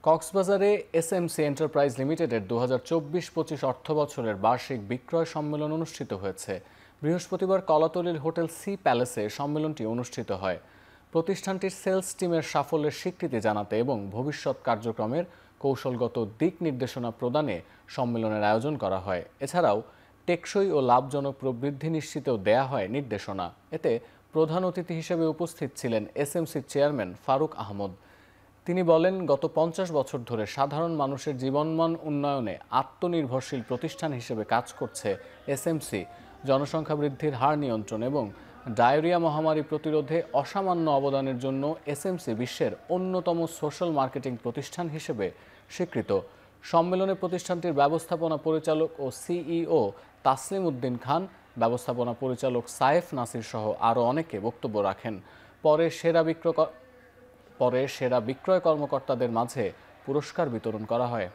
কক্সবাজারে SMC enterprise লিমিটেডের ২০২৪-২৫ অর্থবছরের বার্ষিক বিক্রয় সম্মেলন অনুষ্ঠিত হয়েছে। বৃহস্পতিবার কলাতলীর হোটেল সি প্যালেসে সম্মেলনটি অনুষ্ঠিত হয়। প্রতিষ্ঠানটির সেলস টিমের সাফল্যের স্বীকৃতি জানাতে এবং ভবিষ্যৎ কার্যক্রমের কৌশলগত দিক নির্দেশনা প্রদানে সম্মেলনের আয়োজন করা হয়। এছাড়াও টেকসই ও লাভজনক প্রবৃদ্ধি নিশ্চিতেও দেয়া হয় নির্দেশনা। এতে প্রধান অতিথি হিসেবে উপস্থিত ছিলেন এসএমসির চেয়ারম্যান ফারুক আহমদ। তিনি বলেন, গত ৫০ বছর ধরে সাধারণ মানুষের জীবনমান উন্নয়নে আত্মনির্ভরশীল প্রতিষ্ঠান হিসেবে কাজ করছে এসএমসি। জনসংখ্যা বৃদ্ধির হার নিয়ন্ত্রণ এবং ডায়রিয়া মহামারী প্রতিরোধে অসামান্য অবদানের জন্য এসএমসি বিশ্বের অন্যতম সোশ্যাল মার্কেটিং প্রতিষ্ঠান হিসেবে স্বীকৃত। সম্মেলনে প্রতিষ্ঠানটির ব্যবস্থাপনা পরিচালক ও সিইও তাসলিম উদ্দিন খান, ব্যবস্থাপনা পরিচালক সায়েফ নাসির সহ আরও অনেকে বক্তব্য রাখেন। পরে সেরা বিক্রয় কর্মকর্তাদের মাঝে পুরস্কার বিতরণ করা হয়।